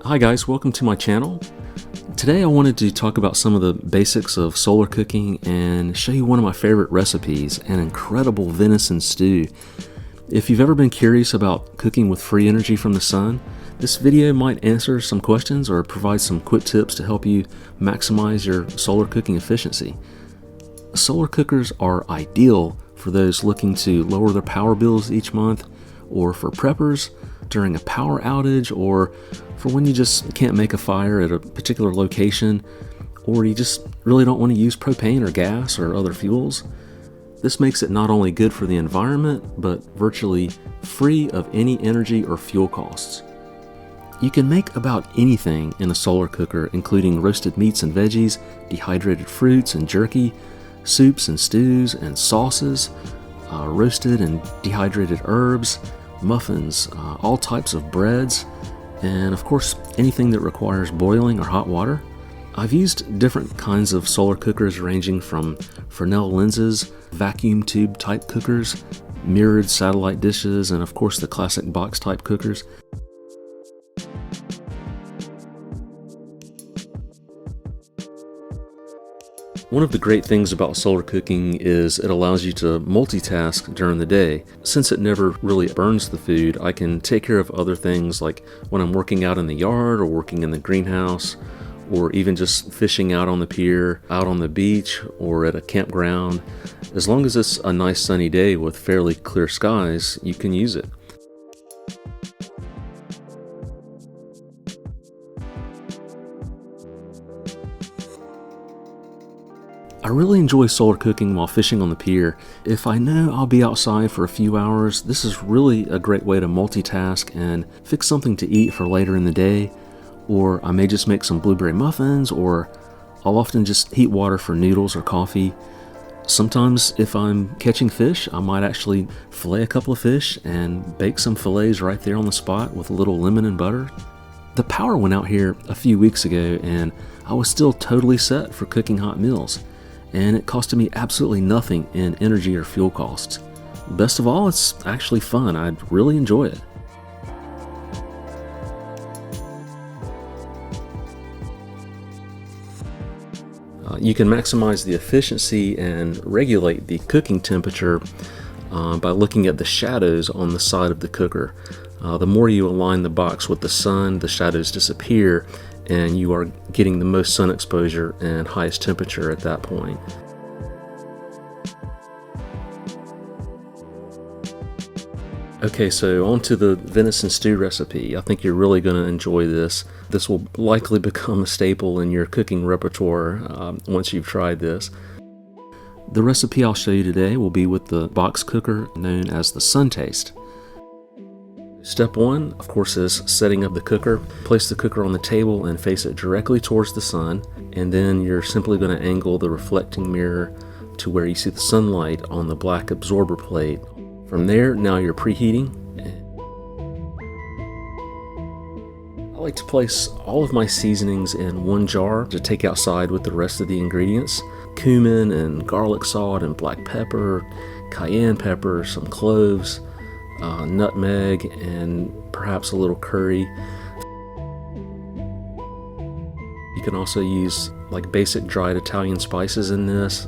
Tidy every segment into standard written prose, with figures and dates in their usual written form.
Hi guys, welcome to my channel. Today I wanted to talk about some of the basics of solar cooking and show you one of my favorite recipes, an incredible venison stew. If you've ever been curious about cooking with free energy from the sun, this video might answer some questions or provide some quick tips to help you maximize your solar cooking efficiency. Solar cookers are ideal for those looking to lower their power bills each month, or for preppers during a power outage, or for when you just can't make a fire at a particular location, or you just really don't want to use propane or gas or other fuels. This makes it not only good for the environment, but virtually free of any energy or fuel costs. You can make about anything in a solar cooker, including roasted meats and veggies, dehydrated fruits and jerky, soups and stews and sauces, roasted and dehydrated herbs, muffins, all types of breads, and of course anything that requires boiling or hot water. I've used different kinds of solar cookers ranging from Fresnel lenses, vacuum tube type cookers, mirrored satellite dishes, and of course the classic box type cookers. One of the great things about solar cooking is it allows you to multitask during the day. Since it never really burns the food, I can take care of other things like when I'm working out in the yard or working in the greenhouse, or even just fishing out on the pier, out on the beach, or at a campground. As long as it's a nice sunny day with fairly clear skies, you can use it. I really enjoy solar cooking while fishing on the pier. If I know I'll be outside for a few hours, this is really a great way to multitask and fix something to eat for later in the day. Or I may just make some blueberry muffins, or I'll often just heat water for noodles or coffee. Sometimes if I'm catching fish, I might actually fillet a couple of fish and bake some fillets right there on the spot with a little lemon and butter. The power went out here a few weeks ago and I was still totally set for cooking hot meals. And it costed me absolutely nothing in energy or fuel costs. Best of all, it's actually fun. I really enjoy it. You can maximize the efficiency and regulate the cooking temperature by looking at the shadows on the side of the cooker. The more you align the box with the sun, the shadows disappear, and you are getting the most sun exposure and highest temperature at that point. Okay, so on to the venison stew recipe. I think you're really going to enjoy this. This will likely become a staple in your cooking repertoire once you've tried this. The recipe I'll show you today will be with the box cooker known as the Suntaste. Step one, of course, is setting up the cooker. Place the cooker on the table and face it directly towards the sun, and then you're simply going to angle the reflecting mirror to where you see the sunlight on the black absorber plate. From there, now you're preheating. I like to place all of my seasonings in one jar to take outside with the rest of the ingredients. Cumin and garlic salt and black pepper, cayenne pepper, some cloves, nutmeg, and perhaps a little curry. You can also use like basic dried Italian spices in this,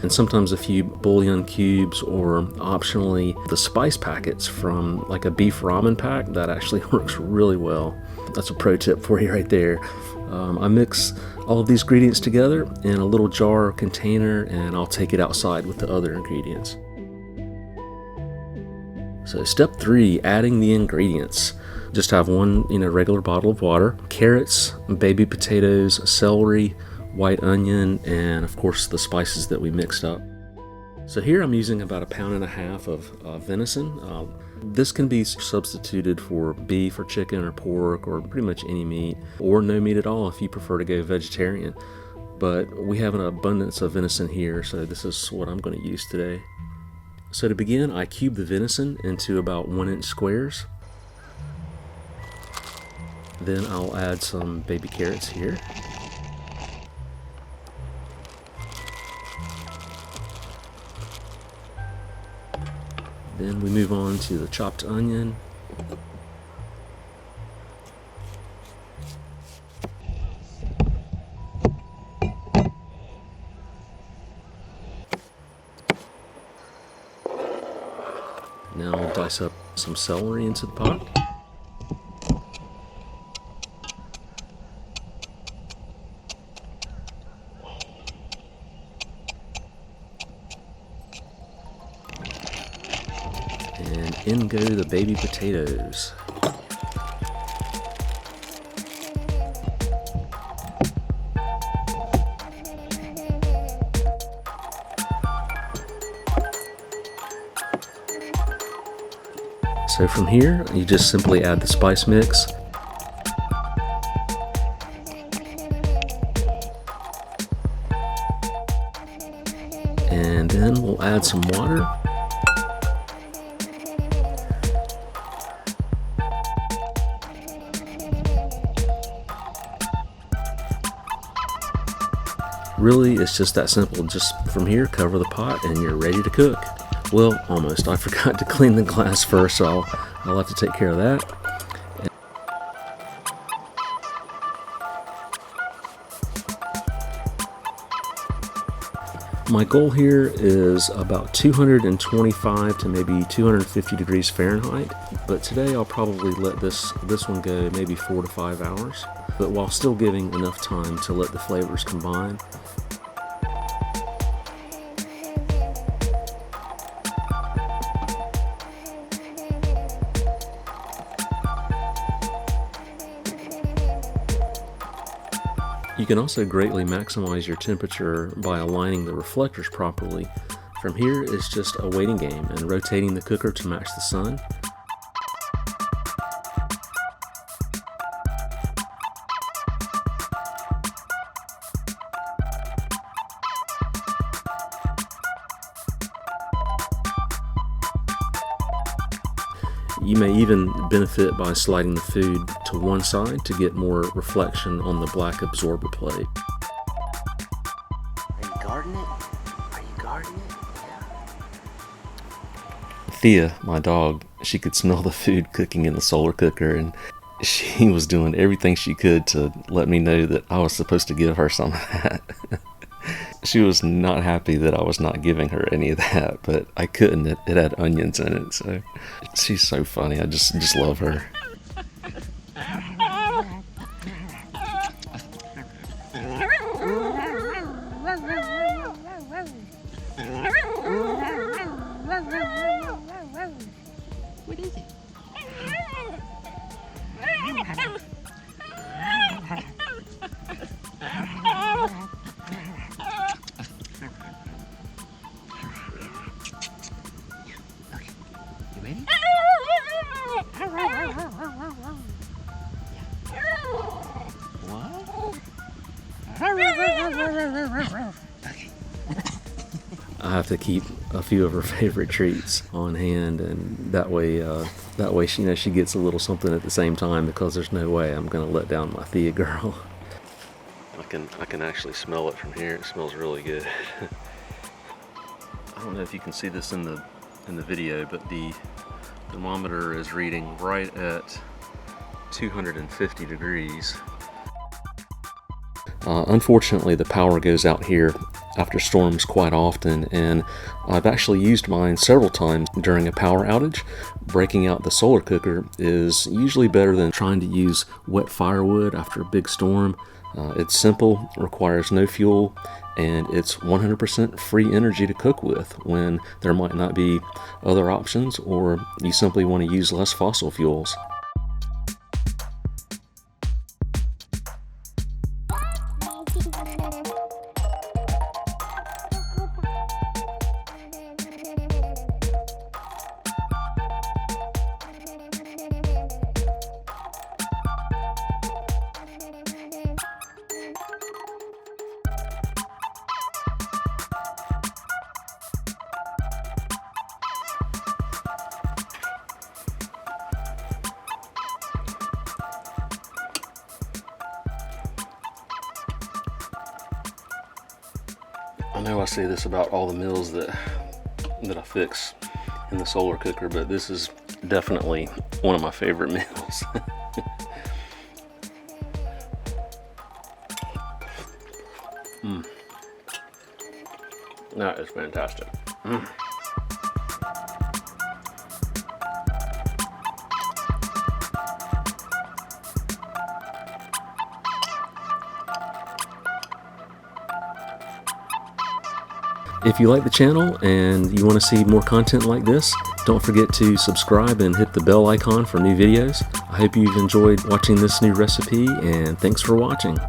and sometimes a few bouillon cubes, or optionally the spice packets from like a beef ramen pack. That actually works really well. That's a pro tip for you right there. I mix all of these ingredients together in a little jar or container, and I'll take it outside with the other ingredients. So step 3, adding the ingredients. Just have one regular bottle of water, carrots, baby potatoes, celery, white onion, and of course the spices that we mixed up. So here I'm using about 1.5 pounds of venison. This can be substituted for beef or chicken or pork or pretty much any meat, or no meat at all if you prefer to go vegetarian. But we have an abundance of venison here, so this is what I'm going to use today. So to begin, I cube the venison into about 1-inch squares. Then I'll add some baby carrots here. Then we move on to the chopped onion, Now I'll dice up some celery into the pot. And in go the baby potatoes. So from here, you just simply add the spice mix. And then we'll add some water. Really, it's just that simple. Just from here, cover the pot and you're ready to cook. Well, almost. I forgot to clean the glass first, so I'll have to take care of that. My goal here is about 225 to maybe 250 degrees Fahrenheit, but today I'll probably let this one go maybe 4 to 5 hours, but while still giving enough time to let the flavors combine. You can also greatly maximize your temperature by aligning the reflectors properly. From here, it's just a waiting game and rotating the cooker to match the sun. You may even benefit by sliding the food to one side to get more reflection on the black absorber plate. Are you guarding it? Are you guarding it? Yeah. Thea, my dog, she could smell the food cooking in the solar cooker, and she was doing everything she could to let me know that I was supposed to give her some of that. She was not happy that I was not giving her any of that, but I couldn't. It had onions in it, so she's so funny. I just love her. What is it? I have to keep a few of her favorite treats on hand, and that way she she gets a little something at the same time, because there's no way I'm gonna let down my Thea girl. I can actually smell it from here. It smells really good. I don't know if you can see this in the video, but the thermometer is reading right at 250 degrees. Unfortunately, the power goes out here after storms quite often, and I've actually used mine several times during a power outage. Breaking out the solar cooker is usually better than trying to use wet firewood after a big storm. It's simple, requires no fuel, and it's 100% free energy to cook with when there might not be other options, or you simply want to use less fossil fuels. I know I say this about all the meals that I fix in the solar cooker, but this is definitely one of my favorite meals. That is fantastic. If you like the channel and you want to see more content like this, don't forget to subscribe and hit the bell icon for new videos. I hope you've enjoyed watching this new recipe, and thanks for watching.